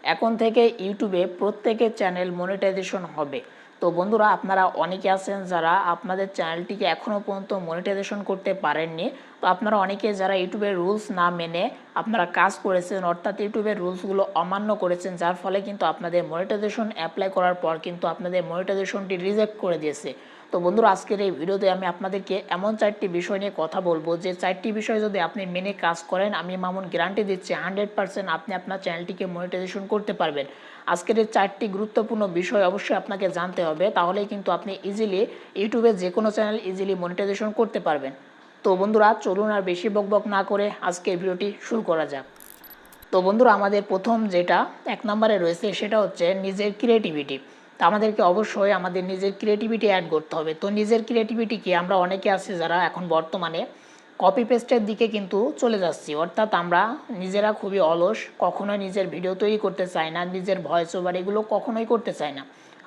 এখন থেকে ইউটিউবে প্রত্যেকের চ্যানেল মনিটাইজেশন হবে। তো বন্ধুরা, আপনারা অনেকে আছেন যারা আপনাদের চ্যানেলটিকে এখনও পর্যন্ত মনিটাইজেশন করতে পারেননি। তো আপনারা অনেকে যারা ইউটিউবের রুলস না মেনে আপনারা কাজ করেছেন, অর্থাৎ ইউটিউবের রুলসগুলো অমান্য করেছেন, যার ফলে কিন্তু আপনাদের মনিটাইজেশন অ্যাপ্লাই করার পর কিন্তু আপনাদের মনিটাইজেশনটি রিজেক্ট করে দিয়েছে। তো বন্ধুরা, আজকের এই ভিডিওতে আমি আপনাদেরকে এমন 4টি বিষয় নিয়ে কথা বলবো যে 4টি বিষয় যদি আপনি মেনে কাজ করেন, আমি মামুন গ্যারান্টি দিচ্ছি 100% আপনি আপনার চ্যানেলটিকে মনিটাইজেশন করতে পারবেন। আজকের এই 4টি গুরুত্বপূর্ণ বিষয় অবশ্যই আপনাকে জানতে হবে, তাহলেই কিন্তু আপনি ইজিলি ইউটিউবে যে কোনো চ্যানেল ইজিলি মনিটাইজেশন করতে পারবেন। তো বন্ধুরা, চলুন আর বেশি বকবক না করে আজকের ভিডিওটি শুরু করা যাক। তো বন্ধুরা, আমাদের প্রথম যেটা 1 নম্বরে রয়েছে সেটা হচ্ছে নিজের ক্রিয়েটিভিটি। তো আমাদেরকে অবশ্যই আমাদের নিজের ক্রিয়েটিভিটি অ্যাড করতে হবে। তো নিজের ক্রিয়েটিভিটি কি, আমরা অনেকে আছি যারা এখন বর্তমানে কপি পেস্টের দিকে কিন্তু চলে যাচ্ছি, অর্থাৎ আমরা নিজেরা খুবই অলস, কখনোই নিজের ভিডিও তৈরি করতে চাই না, নিজের ভয়েস ওভার এগুলো কখনোই করতে চাই না।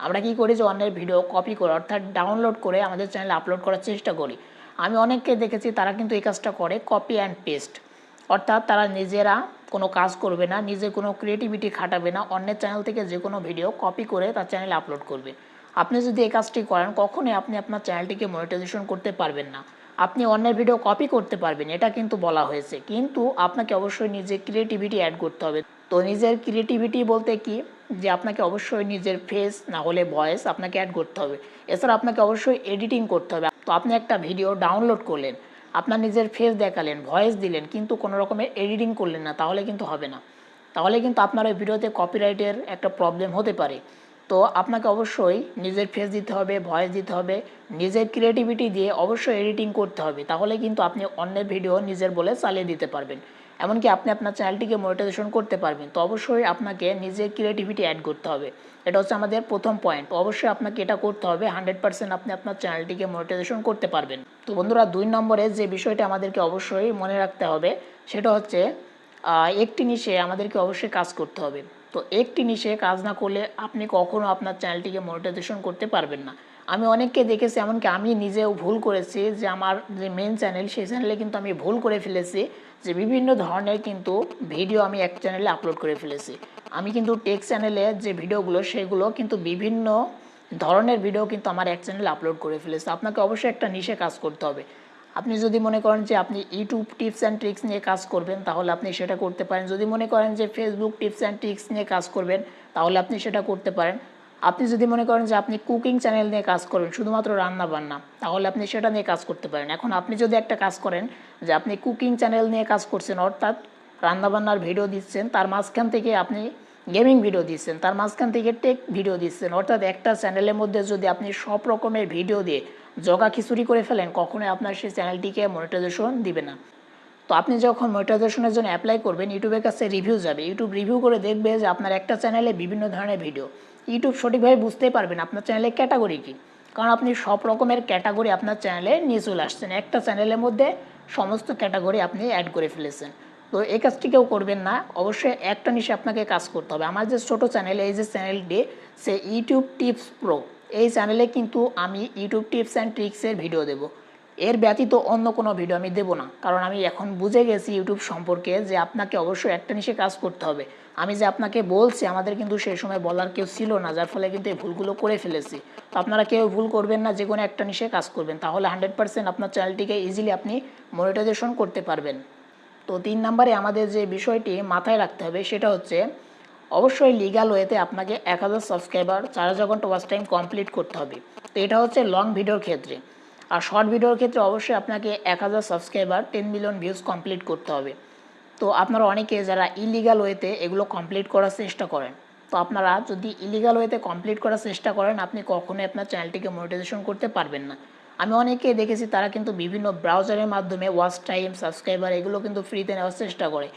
আমরা কি করি যে অন্যের ভিডিও কপি করে অর্থাৎ ডাউনলোড করে আমাদের চ্যানেলে আপলোড করার চেষ্টা করি। আমি অনেককে দেখেছি তারা কিন্তু এই কাজটা করে, কপি অ্যান্ড পেস্ট, অর্থাৎ তারা নিজেরা কোনো কাজ করবে না, নিজে কোনো ক্রিয়েটিভিটি খাটাবে না, অন্যের চ্যানেল থেকে যে কোনো ভিডিও কপি করে তার চ্যানেলে আপলোড করবে। আপনি যদি এই কাজটি করেন, কখনোই আপনি আপনার চ্যানেলটিকে মনিটাইজেশন করতে পারবেন না। আপনি অন্যের ভিডিও কপি করতে পারবেন, এটা কিন্তু বলা হয়েছে, কিন্তু আপনাকে অবশ্যই নিজের ক্রিয়েটিভিটি অ্যাড করতে হবে। তো নিজের ক্রিয়েটিভিটি বলতে কি, যে আপনাকে অবশ্যই নিজের ফেস না হলে ভয়েস আপনাকে অ্যাড করতে হবে। এছাড়া আপনাকে অবশ্যই এডিটিং করতে হবে। তো আপনি একটা ভিডিও ডাউনলোড করলেন, আপনার নিজের ফেস দেখালেন, ভয়েস দিলেন, কিন্তু কোনো রকমের এডিটিং করলেন না, তাহলে কিন্তু হবে না। তাহলে কিন্তু আপনার ওই ভিডিওতে কপিরাইটের একটা প্রবলেম হতে পারে। তো আপনাকে অবশ্যই নিজের ফেস দিতে হবে, ভয়েস দিতে হবে, নিজের ক্রিয়েটিভিটি দিয়ে অবশ্যই এডিটিং করতে হবে, তাহলে কিন্তু আপনি অন্যের ভিডিও নিজের বলে চালিয়ে দিতে পারবেন, এমনকি আপনি আপনার চ্যানেলটিকে মনিটাইজেশন করতে পারবেন। তো অবশ্যই আপনাকে নিজের ক্রিয়েটিভিটি অ্যাড করতে হবে, এটা হচ্ছে আমাদের প্রথম পয়েন্ট। অবশ্যই আপনাকে এটা করতে হবে, 100% আপনি আপনার চ্যানেলটিকে মনিটাইজেশন করতে পারবেন। তো বন্ধুরা, 2 নম্বরে যে বিষয়টা আমাদেরকে অবশ্যই মনে রাখতে হবে সেটা হচ্ছে একটি নিশে আমাদেরকে অবশ্যই কাজ করতে হবে। তো একটি নিশে কাজ না করলে আপনি কখনো আপনার চ্যানেলটিকে মনিটাইজেশন করতে পারবেন না। আমি অনেককে দেখেছি, এমনকি আমি নিজেও ভুল করেছি, যে আমার যে মেন চ্যানেল সেই চ্যানেলে কিন্তু আমি ভুল করে ফেলেছি, যে বিভিন্ন ধরনের কিন্তু ভিডিও আমি এক চ্যানেলে আপলোড করে ফেলেছি। আমি কিন্তু টেক চ্যানেলে যে ভিডিওগুলো সেগুলো কিন্তু বিভিন্ন ধরনের ভিডিও কিন্তু আমার এক চ্যানেলে আপলোড করে ফেলেছি। আপনাকে অবশ্যই একটা নিশে কাজ করতে হবে। আপনি যদি মনে করেন যে আপনি ইউটিউব টিপস অ্যান্ড ট্রিক্স নিয়ে কাজ করবেন, তাহলে আপনি সেটা করতে পারেন। যদি মনে করেন যে ফেসবুক টিপস অ্যান্ড ট্রিক্স নিয়ে কাজ করবেন, তাহলে আপনি সেটা করতে পারেন। আপনি যদি মনে করেন যে আপনি কুকিং চ্যানেল নিয়ে কাজ করবেন, শুধুমাত্র রান্না বান্না, তাহলে আপনি সেটা নিয়ে কাজ করতে পারেন। এখন আপনি যদি একটা কাজ করেন যে আপনি কুকিং চ্যানেল নিয়ে কাজ করছেন, অর্থাৎ রান্নাবান্নার ভিডিও দিচ্ছেন, তার মাঝখান থেকে আপনি গেমিং ভিডিও দিচ্ছেন, তার মাঝখান থেকে টেক ভিডিও দিচ্ছেন, অর্থাৎ একটা চ্যানেলের মধ্যে যদি আপনি সব রকমের ভিডিও দিয়ে জগা খিচুড়ি করে ফেলেন, কখনোই আপনার সেই চ্যানেলটিকে মনিটাইজেশন দিবে না। তো আপনি যখন মনিটাইজেশনের জন্য অ্যাপ্লাই করবেন, ইউটিউবের কাছে রিভিউ যাবে, ইউটিউব রিভিউ করে দেখবে যে আপনার একটা চ্যানেলে বিভিন্ন ধরনের ভিডিও। ইউটিউব সঠিকভাবে বুঝতেই পারবেন আপনার চ্যানেলের ক্যাটাগরি কী, কারণ আপনি সব রকমের ক্যাটাগরি আপনার চ্যানেলে নিয়ে চলে আসছেন, একটা চ্যানেলের মধ্যে সমস্ত ক্যাটাগরি আপনি অ্যাড করে ফেলেছেন। তো এই কাজটি কেউ করবেন না, অবশ্যই একটা নিশে আপনাকে কাজ করতে হবে। আমার যে ছোটো চ্যানেল, এই যে চ্যানেলটি, সে ইউটিউব টিপস প্রো, এই চ্যানেলে কিন্তু আমি ইউটিউব টিপস অ্যান্ড ট্রিক্সের ভিডিও দেবো, এর ব্যতীত অন্য কোনো ভিডিও আমি দেবো না। কারণ আমি এখন বুঝে গেছি ইউটিউব সম্পর্কে, যে আপনাকে অবশ্যই একটা নিশে কাজ করতে হবে। আমি যে আপনাকে বলছি, আমাদের কিন্তু সেই সময় বলার কেউ ছিল না, যার ফলে কিন্তু এই ভুলগুলো করে ফেলেছি। তো আপনারা কেউ ভুল করবেন না, যে কোনো একটা নিশে কাজ করবেন, তাহলে 100% আপনার চ্যানেলটিকে ইজিলি আপনি মনিটাইজেশন করতে পারবেন। তো 3 নম্বরে আমাদের যে বিষয়টি মাথায় রাখতে হবে সেটা হচ্ছে অবশ্যই লিগ্যাল ওয়েতে আপনাকে 1000 সাবস্ক্রাইবার 4000 ঘন্টা ওয়াচ টাইম কমপ্লিট করতে হবে। তো এটা হচ্ছে লং ভিডিওর ক্ষেত্রে। আর শর্ট ভিডিওর ক্ষেত্রে অবশ্যই আপনাকে 1000 সাবস্ক্রাইবার 10 মিলিয়ন ভিউজ কমপ্লিট করতে হবে। তো আপনারা অনেকে যারা ইলিগাল ওয়েতে এগুলো কমপ্লিট করার চেষ্টা করেন, তো আপনারা যদি ইলিগাল ওয়েতে কমপ্লিট করার চেষ্টা করেন, আপনি কখনোই আপনার চ্যানেলটিকে মনিটাইজেশন করতে পারবেন না। আমি অনেকে দেখেছি তারা কিন্তু বিভিন্ন ব্রাউজারের মাধ্যমে ওয়াচ টাইম, সাবস্ক্রাইবার এগুলো কিন্তু ফ্রিতে নেওয়ার চেষ্টা করে।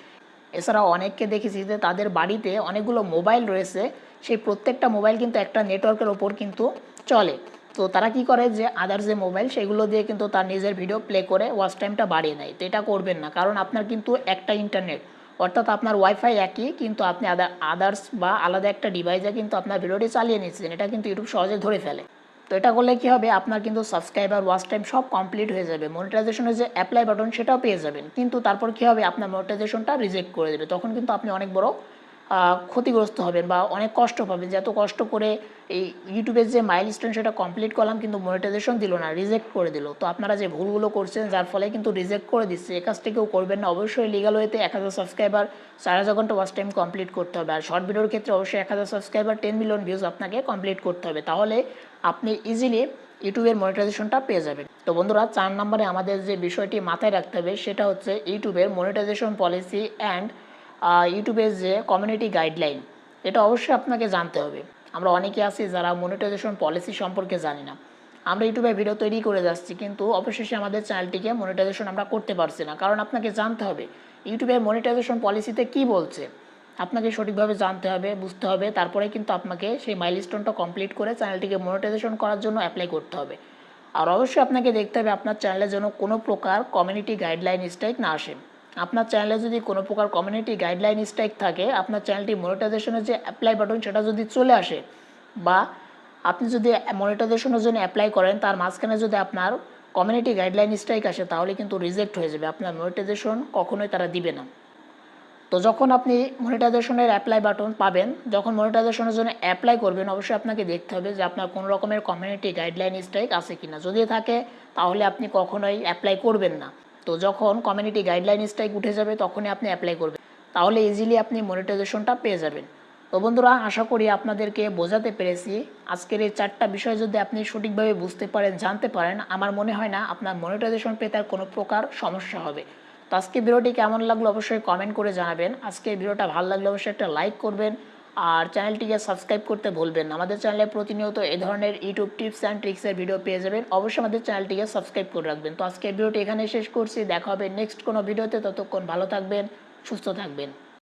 এছাড়াও অনেককে দেখেছি যে তাদের বাড়িতে অনেকগুলো মোবাইল রয়েছে, সেই প্রত্যেকটা মোবাইল কিন্তু একটা নেটওয়ার্কের ওপর কিন্তু চলে। তো তারা কি করে, যে আদার্স যে মোবাইল সেগুলো দিয়ে কিন্তু তার নিজের ভিডিও প্লে করে ওয়াচ টাইমটা বাড়িয়ে নেয়। তো এটা করবেন না, কারণ আপনার কিন্তু একটা ইন্টারনেট, অর্থাৎ আপনার ওয়াইফাই একই, কিন্তু আপনি আদার্স বা আলাদা একটা ডিভাইসে কিন্তু আপনার ভিডিওটি চালিয়ে নিচ্ছেন, এটা কিন্তু ইউটিউব সহজে ধরে ফেলে। তো এটা করলে কী হবে, আপনার কিন্তু সাবস্ক্রাইবার, ওয়াচ টাইম সব কমপ্লিট হয়ে যাবে, মনিটাইজেশনের যে অ্যাপ্লাই বাটন সেটাও পেয়ে যাবেন, কিন্তু তারপর কী হবে, আপনার মনিটাইজেশনটা রিজেক্ট করে দেবে, তখন কিন্তু আপনি অনেক বড় ক্ষতিগ্রস্ত হবেন বা অনেক কষ্ট পাবেন যে এত কষ্ট করে এই ইউটিউবের যে মাইলস্টোন সেটা কমপ্লিট করলাম কিন্তু মনিটাইজেশন দিল না, রিজেক্ট করে দিল। তো আপনারা যে ভুলগুলো করছেন যার ফলে কিন্তু রিজেক্ট করে দিচ্ছে, এই কাজটা কেউ করবেন না। অবশ্যই লিগাল ওয়েতে 1000 সাবস্ক্রাইবার 4000 ঘন্টা ওয়াচ টাইম কমপ্লিট করতে হবে। আর শর্ট ভিডিওর ক্ষেত্রে অবশ্যই 1000 সাবস্ক্রাইবার 10 মিলিয়ন ভিউজ আপনাকে কমপ্লিট করতে হবে, তাহলে আপনি ইজিলি ইউটিউবের মনিটাইজেশনটা পেয়ে যাবেন। তো বন্ধুরা 4 নম্বরে আমাদের যে বিষয়টি মাথায় রাখতে হবে সেটা হচ্ছে ইউটিউবের মনিটাইজেশন পলিসি অ্যান্ড ইউটিউবের যে কমিউনিটি গাইডলাইন, এটা অবশ্যই আপনাকে জানতে হবে। আমরা অনেকে আছি যারা মনিটাইজেশন পলিসি সম্পর্কে জানি না, আমরা ইউটিউবে ভিডিও তৈরি করে যাচ্ছি কিন্তু অবশেষে আমাদের চ্যানেলটিকে মনিটাইজেশন আমরা করতে পারছি না। কারণ আপনাকে জানতে হবে ইউটিউবের মনিটাইজেশন পলিসিতে কি বলছে, আপনাকে সঠিকভাবে জানতে হবে, বুঝতে হবে, তারপরে কিন্তু আপনাকে সেই মাইলস্টোনটা কমপ্লিট করে চ্যানেলটিকে মনিটাইজেশন করার জন্য অ্যাপ্লাই করতে হবে। আর অবশ্যই আপনাকে দেখতে হবে আপনার চ্যানেলের জন্য কোনো প্রকার কমিউনিটি গাইডলাইন স্ট্রাইক না আসে। আপনার চ্যানেলে যদি কোনো প্রকার কমিউনিটি গাইডলাইন স্ট্রাইক থাকে, আপনার চ্যানেলটি মনিটাইজেশনের যে অ্যাপ্লাই বাটন সেটা যদি চলে আসে বা আপনি যদি মনিটাইজেশনের জন্য অ্যাপ্লাই করেন তার মাঝখানে যদি আপনার কমিউনিটি গাইডলাইন স্ট্রাইক আসে তাহলে কিন্তু রিজেক্ট হয়ে যাবে, আপনার মনিটাইজেশন কখনোই তারা দিবে না। তো যখন আপনি মনিটাইজেশনের অ্যাপ্লাই বাটন পাবেন, যখন মনিটাইজেশনের জন্য অ্যাপ্লাই করবেন, অবশ্যই আপনাকে দেখতে হবে যে আপনার কোনো রকমের কমিউনিটি গাইডলাইন স্ট্রাইক আছে কিনা। যদি থাকে তাহলে আপনি কখনোই অ্যাপ্লাই করবেন না। তো যখন কমিউনিটি গাইডলাইন স্ট্রাইক উঠে যাবে তখনই আপনি অ্যাপ্লাই করবেন, তাহলে ইজিলি আপনি মনিটাইজেশনটা পেয়ে যাবেন। তো বন্ধুরা আশা করি আপনাদেরকে বোঝাতে পেরেছি। আজকের এই 4টা বিষয় যদি আপনি সঠিকভাবে বুঝতে পারেন, জানতে পারেন, আমার মনে হয় না আপনার মনিটাইজেশন পেতে আর কোনো প্রকার সমস্যা হবে। তো আজকে ভিডিওটি কেমন লাগলো অবশ্যই কমেন্ট করে জানাবেন। আজকের ভিডিওটা ভালো লাগলে অবশ্যই একটা লাইক করবেন আর চ্যানেলটিকে সাবস্ক্রাইব করতে ভুলবেন না। আমাদের চ্যানেলে প্রতিনিয়ত এই ধরনের ইউটিউব টিপস অ্যান্ড ট্রিক্সের ভিডিও পেয়ে যাবেন, অবশ্যই আমাদের চ্যানেলটিকে সাবস্ক্রাইব করে রাখবেন। তো আজকের ভিডিওটি এখানে শেষ করছি, দেখা হবে নেক্সট কোনো ভিডিওতে। ততক্ষণ ভালো থাকবেন, সুস্থ থাকবেন।